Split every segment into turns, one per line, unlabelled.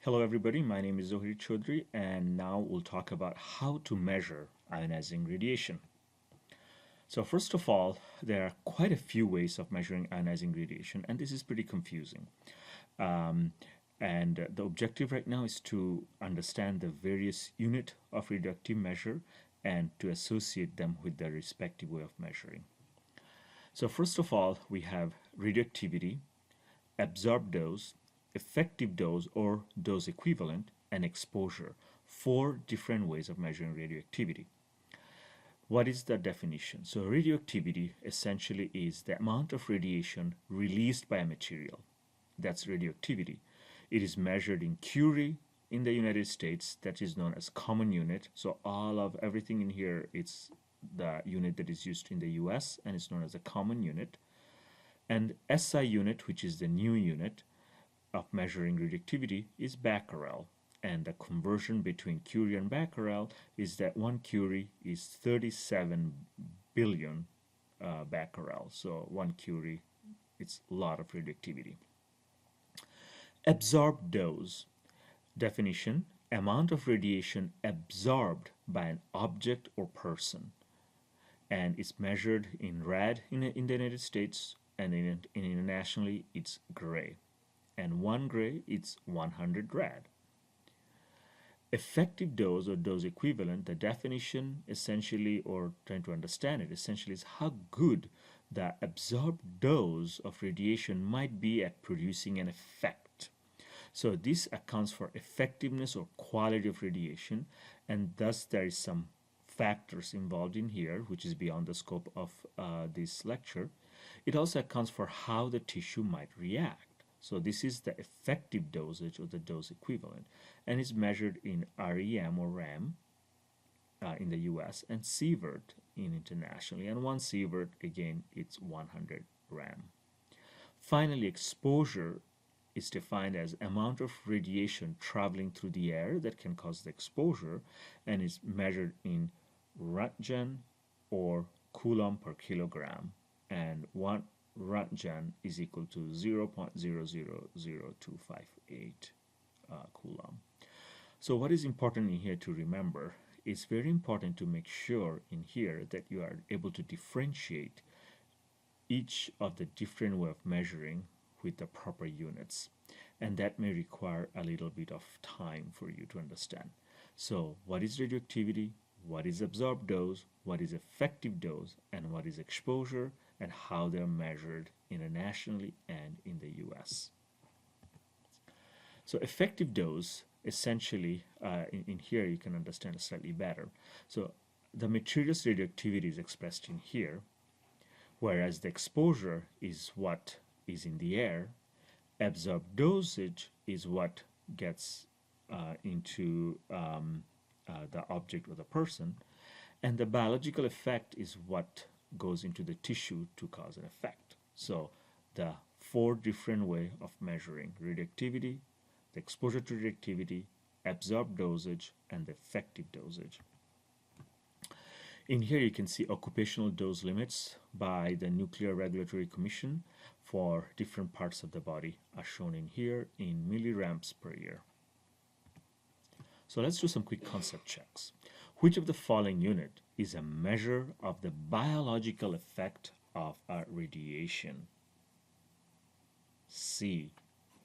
Hello everybody, my name is Zohir Chaudhry and now we'll talk about how to measure ionizing radiation. So first of all, there are quite a few ways of measuring ionizing radiation and this is pretty confusing. Um, and the objective right now is to understand the various unit of radioactive measure and to associate them with their respective way of measuring. So first of all, we have radioactivity, absorbed dose, effective dose or dose equivalent, and exposure. Four different ways of measuring radioactivity. What is the definition? So radioactivity essentially is the amount of radiation released by a material. That's radioactivity. It is measured in curie in the United States, that is known as common unit. So all of everything in here, it's the unit that is used in the US and it's known as a common unit. And SI unit, which is the new unit of measuring radioactivity, is becquerel. And the conversion between curie and becquerel is that 1 curie is 37 billion becquerel. So 1 curie, it's a lot of radioactivity. Absorbed dose. Definition: amount of radiation absorbed by an object or person. And it's measured in rad in the United States, and internationally it's gray. And 1 gray is 100 rad. Effective dose or dose equivalent, the definition essentially, or trying to understand it, essentially is how good the absorbed dose of radiation might be at producing an effect. So this accounts for effectiveness or quality of radiation, and thus there is some factors involved in here, which is beyond the scope of this lecture. It also accounts for how the tissue might react. So this is the effective dosage or the dose equivalent, and is measured in REM or RAM in the US and sievert in internationally. And 1 sievert, again, it's 100 RAM. Finally, exposure is defined as amount of radiation traveling through the air that can cause the exposure, and is measured in Roentgen or Coulomb per kilogram, and 1 Roentgen is equal to 0.000258 Coulomb. So what is important in here to remember, it's very important to make sure in here that you are able to differentiate each of the different way of measuring with the proper units, and that may require a little bit of time for you to understand. So what is radioactivity, what is absorbed dose, what is effective dose, and what is exposure, and how they're measured internationally and in the US. So effective dose, essentially, in here you can understand it slightly better. So the material's radioactivity is expressed in here, whereas the exposure is what is in the air. Absorbed dosage is what gets into the object or the person, and the biological effect is what goes into the tissue to cause an effect. So the 4 different way of measuring radioactivity, the exposure to radioactivity, absorbed dosage, and the effective dosage. In here you can see occupational dose limits by the Nuclear Regulatory Commission for different parts of the body are shown in here in milliramps per year. So let's do some quick concept checks. Which of the following unit is a measure of the biological effect of a radiation? C.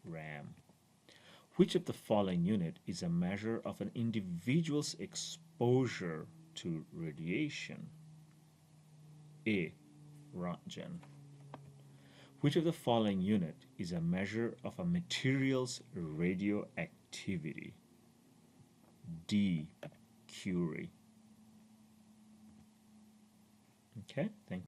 RAM. Which of the following unit is a measure of an individual's exposure to radiation? A. Roentgen. Which of the following unit is a measure of a material's radioactivity? D. Curie. Okay, thank you.